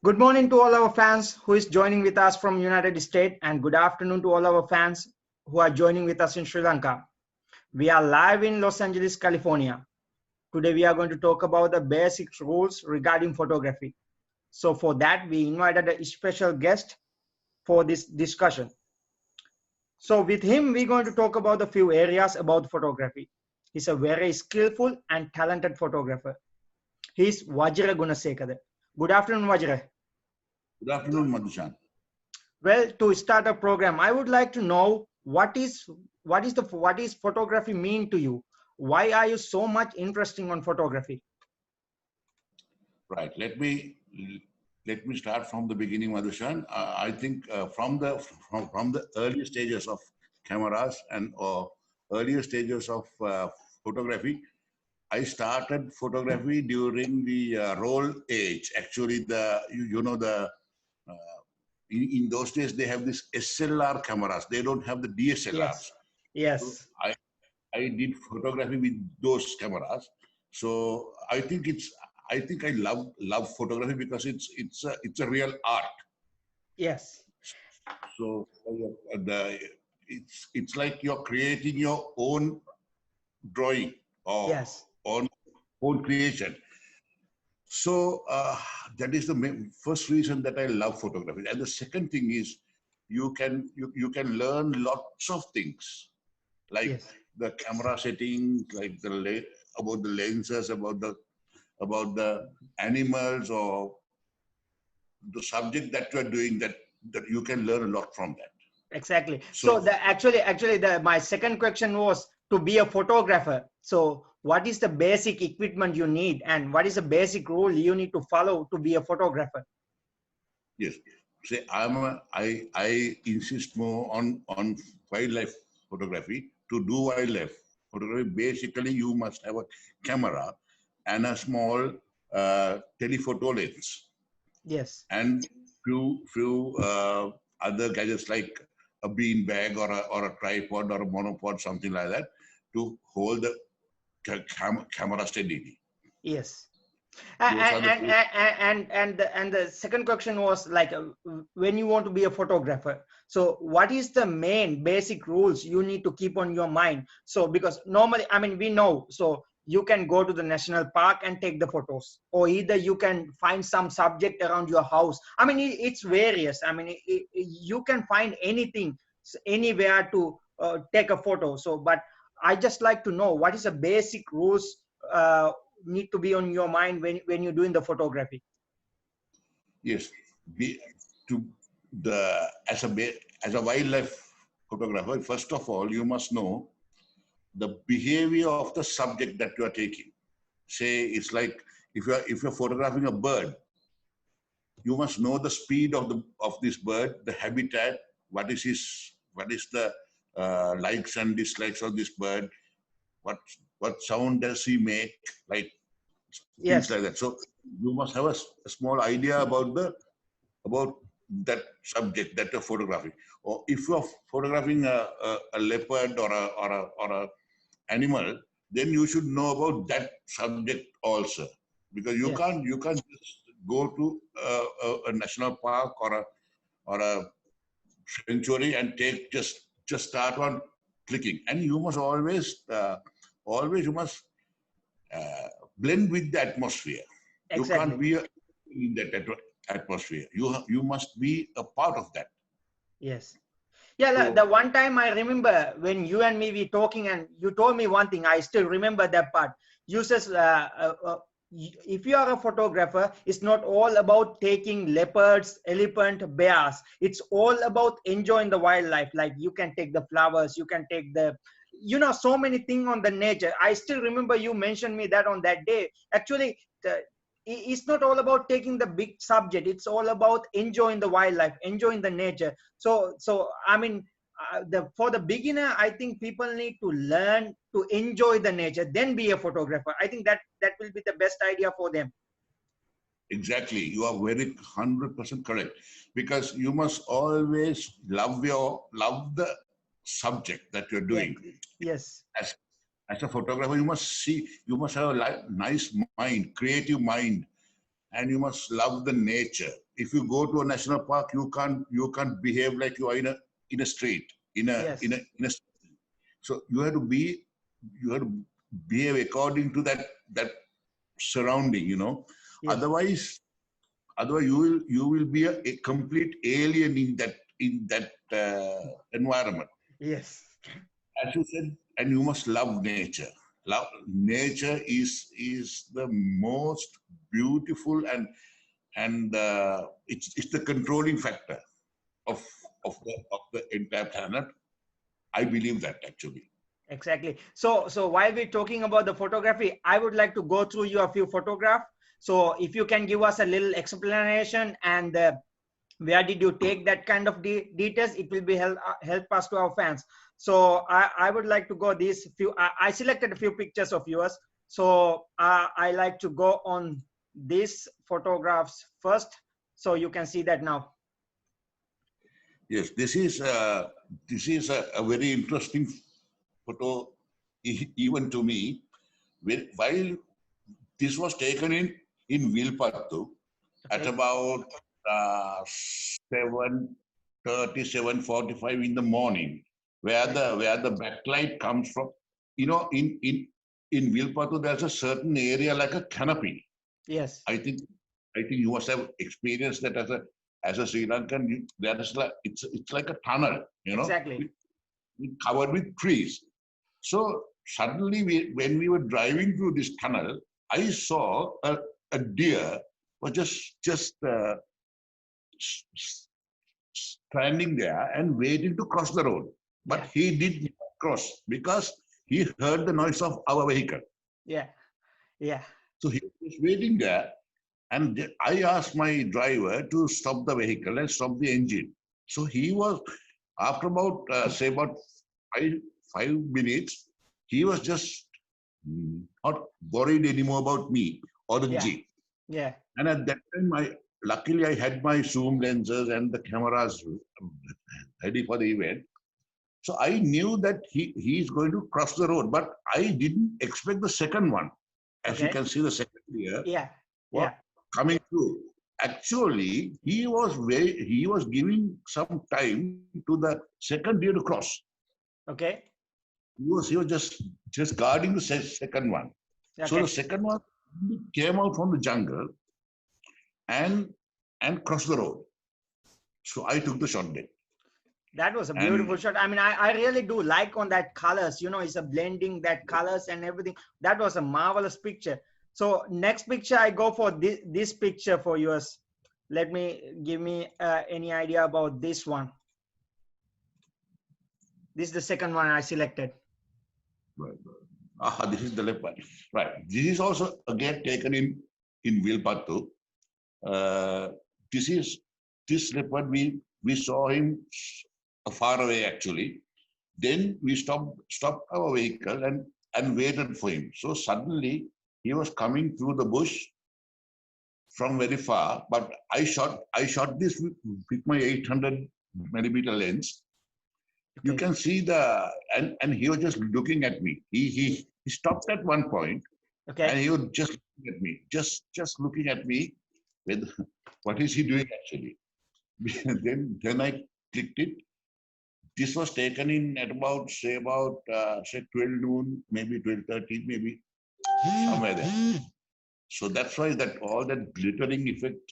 Good morning to all our fans who is joining with us from United States, and good afternoon to all our fans who are joining with us in Sri Lanka. We are live in Los Angeles, California. Today we are going to talk about the basic rules regarding photography. So for that we invited a special guest for this discussion. So with him we're going to talk about a few areas about photography. He's a very skillful and talented photographer. He's Vajra Gunasekara. Good afternoon, Vajra. Good afternoon, Madhushan. Well, to start a program, I would like to know what is photography mean to you? Why are you so much interested on photography? Right. Let me start from the beginning, Madhushan. I think from the early stages of cameras and earlier stages of photography, I started photography during the roll age. Actually, uh, in those days they have this SLR cameras. They don't have the DSLRs. Yes, So yes, I did photography with those cameras. So I think I love photography because it's a real art. yes, So it's like you're creating your own drawing or yes, own creation. So that is the first reason that I love photography. And the second thing is you can learn lots of things like yes, the camera settings, like about the lenses, about the animals or the subject that you are doing. That you can learn a lot from that. exactly. So So the actually the my second question was to be a photographer. So what is the basic equipment you need, and what is the basic rule you need to follow to be a photographer? yes, say I insist more on wildlife photography. To do wildlife photography, basically you must have a camera and a small telephoto lens and few other gadgets like a bean bag or a tripod or a monopod, something like that, to hold the camera steadily. Yes. Those are the few. And the second question was like when you want to be a photographer, so what is the main basic rules you need to keep on your mind? So because normally, I mean, we know, so you can go to the national park and take the photos, or either you can find some subject around your house. I mean, it's various. I mean, you can find anything anywhere to take a photo. So but I just like to know what is the basic rules uh, need to be on your mind when you're doing the photography. Yes, be, to as a wildlife photographer, first of all, you must know the behavior of the subject that you are taking. Say it's like if you're photographing a bird, you must know the speed of this bird, the habitat, what is the likes and dislikes of this bird, what what sound does he make, like things like Yes, that. So you must have a small idea about that subject that you're photographing. Or if you're photographing a leopard or a animal, then you should know about that subject also, because yes, you can't just go to a national park or a sanctuary and take just start on clicking. And you must always you must uh, blend with the atmosphere. You can't exactly. be in that atmosphere. You must be a part of that. Yes. Yeah, the So one time I remember when you and me we talking and you told me one thing, I still remember that part. You says if you are a photographer, it's not all about taking leopards, elephant, bears. It's all about enjoying the wildlife. Like you can take the flowers, you can take the, so many things on the nature. I still remember you mentioned me that on that day. Actually, it's not all about taking the big subject. It's all about enjoying the wildlife, enjoying the nature. So I mean, for the beginner, I think people need to learn to enjoy the nature, then be a photographer. I think that will be the best idea for them. exactly, you are very 100% correct, because you must always love the subject that you're Yeah. doing. Yes. As as a photographer, you must have a nice mind, creative mind, and you must love the nature. if you go to a national park, you can't behave like you are in a street, Yes. in a. So you have to behave according to that surrounding, you know. Yes. Otherwise you will be a complete alien in that environment. Yes. As you said, and you must love nature. Love nature is the most beautiful, and it's the controlling factor of the entire planet. I believe that actually. Exactly. So while we're talking about the photography, I would like to go through your few photographs. So if you can give us a little explanation and where did you take that kind of details, it will be help us to our fans. So I would like to go these few. I selected a few pictures of yours. So I like to go on these photographs first, so you can see that now. Yes, this is a very interesting photo, even to me. While this was taken in Vilpattu at Okay. about 7:30, 7:45 in the morning, where the backlight comes from. You know, in Vilpattu, there's a certain area like a canopy. Yes. I think you must have experienced that as a Sri Lankan. There is like it's like a tunnel, you know, Exactly. covered with trees. So suddenly, when we were driving through this tunnel, I saw a deer was just standing there and waiting to cross the road. But Yeah. he did not cross because he heard the noise of our vehicle. Yeah. Yeah. So he was waiting there. And I asked my driver to stop the vehicle and stop the engine. So he was, after about, say about 5 minutes, he was just not worried anymore about me or the Yeah. Jeep. Yeah. And at that time, luckily I had my zoom lenses and the cameras ready for the event. So I knew that he's going to cross the road, but I didn't expect the second one. As you Okay. can see, the second here Yeah. was Yeah. coming through. Actually, he was giving some time to the second deer to cross. Okay. He was just guarding the second one. So the Okay. second one came out from the jungle and crossed the road. So I took the shot then. That was a beautiful And shot. I mean, I really do like on that colors, you know, it's a blending that colors and everything. That was a marvelous picture. So next picture, I go for this picture for yours. Let me give me any idea about this one. This is the second one I selected. this is the leopard. Right. This is also again taken in Vilpattu. Uh, this leopard we saw him far away actually. Then we stopped our vehicle and waited for him. So suddenly he was coming through the bush from very far. But I shot this with my 800 millimeter lens. You Okay. can see and he was just looking at me. He stopped at one point and Okay. he was just looking at me, just looking at me with what is he doing actually? then I clicked it. This was taken in at about say 12 noon, maybe 12:30, maybe somewhere there. So that's why that all that glittering effect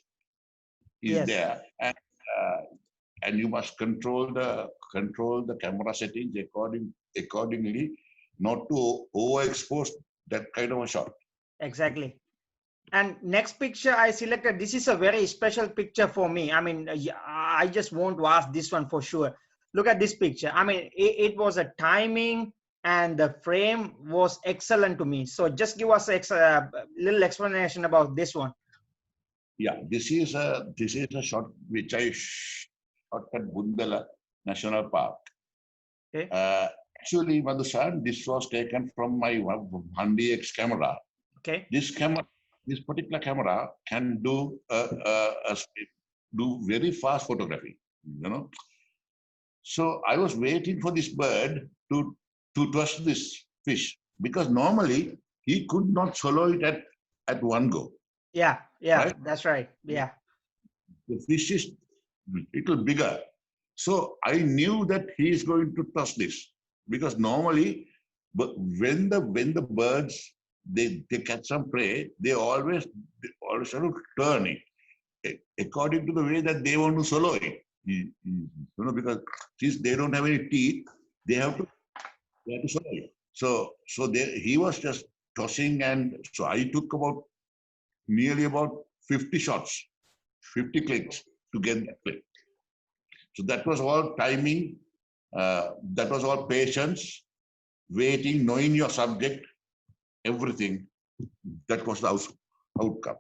is Yes. there, uh, and you must control the camera settings accordingly, not to overexpose that kind of a shot. Exactly. And next picture I selected, this is a very special picture for me. I mean, I just want to ask this one for sure. Look at this picture. I mean, it was a timing and the frame was excellent to me. So just give us a little explanation about this one. Yeah, this is a shot which I shot at Bundala National Park. Okay. Actually, Madhusan, this was taken from my 1DX camera. Okay. This particular camera can do very fast photography. You know, so I was waiting for this bird to trust this fish because normally he could not swallow it at one go, Yeah. Yeah. right? That's right. Yeah. the fish is little bigger. So I knew that he is going to toss this because normally, but when the birds they catch some prey, they always sort of turn it according to the way that they want to swallow it. Because since they don't have any teeth, they have to swallow it. He was just tossing, and so I took nearly about 50 shots, 50 clicks to get that click. So that was all timing, that was all patience, waiting, knowing your subject, everything. That was the outcome.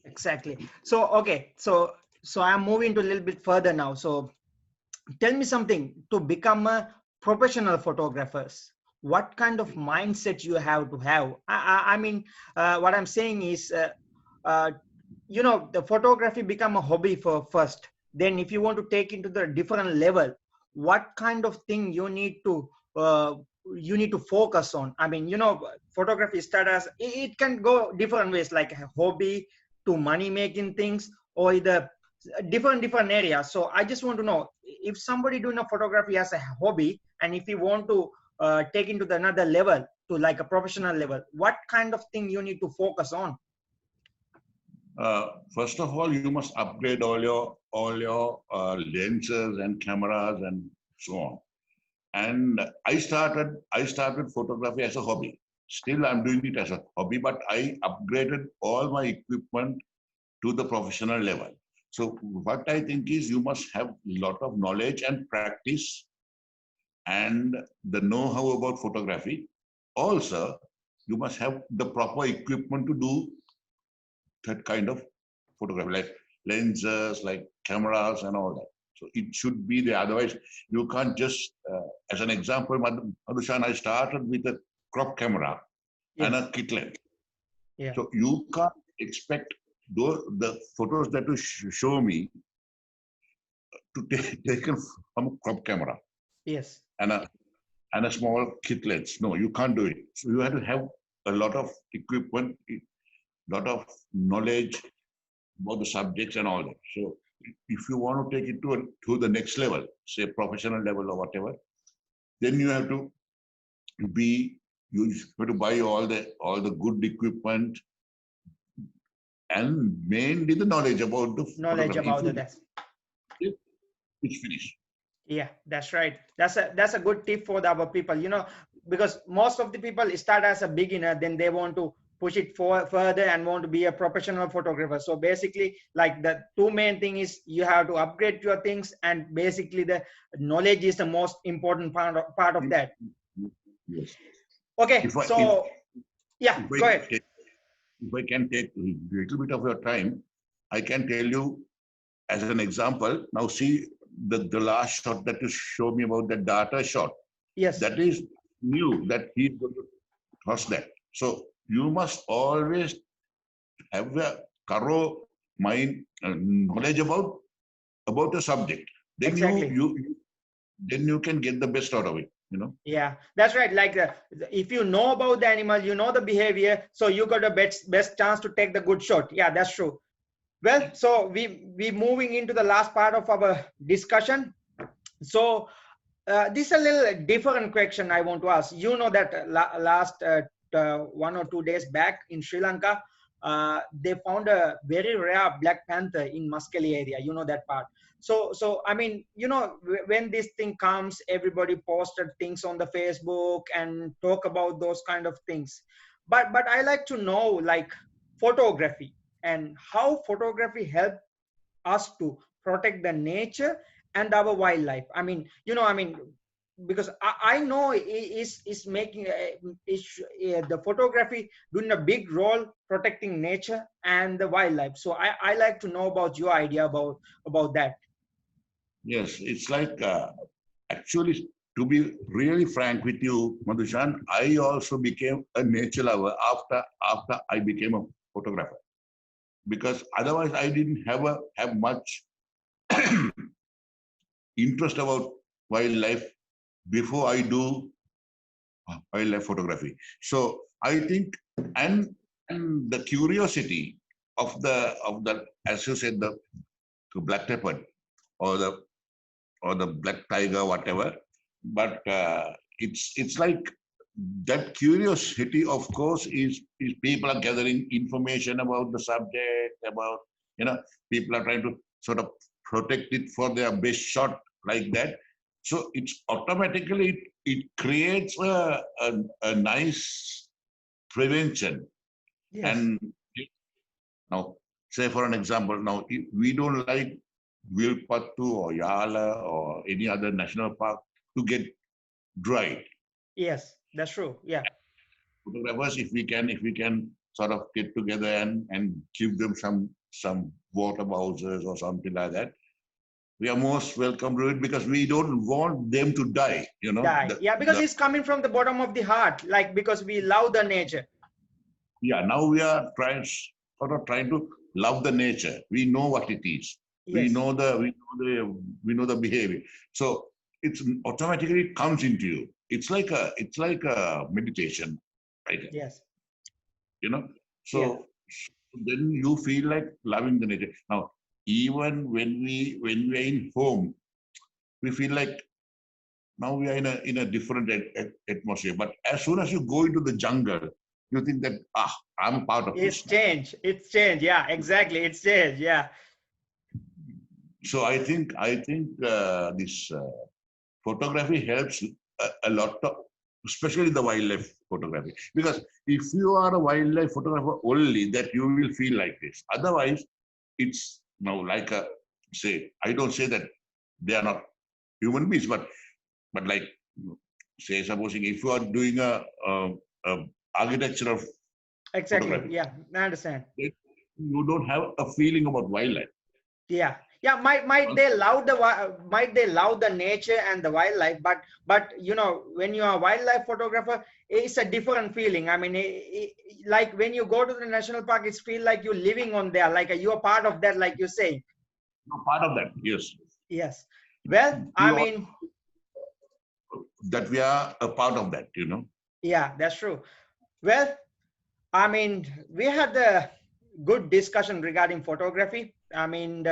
Exactly. So, okay. So I'm moving to a little bit further now. So tell me something to become a professional photographers. What kind of mindset you have to have? I mean, what I'm saying is, the photography become a hobby for first. Then if you want to take into the different level, what kind of thing you need to focus on? I mean, photography start as it can go different ways, like a hobby to money making things, or either different areas. So I just want to know if somebody doing a photography as a hobby, and if you want to take into the another level to like a professional level, what kind of thing you need to focus on? First of all, you must upgrade all your lenses and cameras and so on. And I started photography as a hobby. Still, I'm doing it as a hobby, but I upgraded all my equipment to the professional level. So what I think is you must have a lot of knowledge and practice and the know-how about photography. Also, you must have the proper equipment to do that kind of photography, like lenses, like cameras and all that. So it should be there. Otherwise, you can't just, as an example, Madhushan, I started with a crop camera and a kit lens. Yeah. So you can't expect the photos that you show me to take taken from a crop camera. Yes. And a small kit lens. No, you can't do it. So you have to have a lot of equipment, a lot of knowledge about the subjects and all that. So if you want to take it to the next level, say professional level or whatever, then you have to buy all the good equipment and mainly the knowledge about the that. It's finished. Yeah, that's right. That's a good tip for our people, because most of the people start as a beginner, then they want to push it further and want to be a professional photographer. So basically, like the two main thing is you have to upgrade your things, and basically the knowledge is the most important part of that. Yes. Okay. Go ahead. If I can take a little bit of your time, I can tell you as an example. Now see the last shot that you showed me about the data shot. Yes. That is new, that he's going to toss that. So you must always have a thorough mind knowledge about the subject. Then exactly. you can get the best out of it. Yeah, that's right. Like if you know about the animal, you know the behavior, so you got a best chance to take the good shot. Yeah, that's true. Well, so we moving into the last part of our discussion. So this is a little different question I want to ask. You know that last 1 or 2 days back in Sri Lanka, they found a very rare black panther in Muskeli area. You know that part. So I mean, when this thing comes, everybody posted things on the Facebook and talk about those kind of things. But I like to know, like, photography and how photography help us to protect the nature and our wildlife. I mean, because I know is making the photography doing a big role protecting nature and the wildlife. So I like to know about your idea about that. Yes, it's like actually, to be really frank with you, Madhushan, I also became a nature lover after I became a photographer, because otherwise I didn't have much interest about wildlife before I do wildlife photography. So I think, and the curiosity of the as you said, to black leopard or the black tiger, whatever. But it's like that curiosity, of course, is people are gathering information about the subject, about, people are trying to sort of protect it for their best shot like that. So it's automatically, it creates a nice prevention. Yes. And now, say for an example, now if we don't like Wilpattu or Yala or any other national park to get dried. Yes, that's true. Yeah. Photographers, if we can sort of get together and give them some water bowsers or something like that, we are most welcome to it, because we don't want them to die. Die. Yeah, because it's coming from the bottom of the heart, like because we love the nature. Yeah, now we are trying to love the nature. We know what it is. Yes. We know the behavior. So it's automatically comes into you. It's like a meditation, right? Yes. So then you feel like loving the nature. Now, even when we're in home, we feel like now we are in a different atmosphere. But as soon as you go into the jungle, you think that I'm part of it's this. Change. It's change. Yeah, exactly. It's change. Yeah. So I think this photography helps a lot, especially the wildlife photography. Because if you are a wildlife photographer only, that you will feel like this. Otherwise, it's now like I don't say that they are not human beings, but like, say, supposing if you are doing a architectural Exactly. Yeah, I understand. You don't have a feeling about wildlife. Yeah. Yeah, might they love the nature and the wildlife, but when you are a wildlife photographer, it's a different feeling. I mean, like when you go to the national park, it's feel like you're living on there, like you're part of that, like you say. You're part of that. Yes. Yes. Well, I mean, that we are a part of that. Yeah, that's true. Well, I mean, we had a good discussion regarding photography. I mean,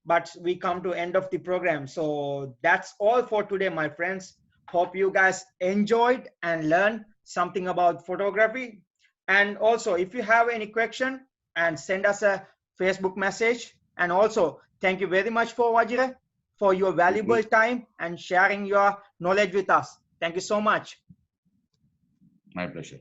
but we come to end of the program. So that's all for today, my friends. Hope you guys enjoyed and learned something about photography. And also, if you have any question, and send us a Facebook message. And also, thank you very much for Wajira for your valuable time and sharing your knowledge with us. Thank you so much. My pleasure.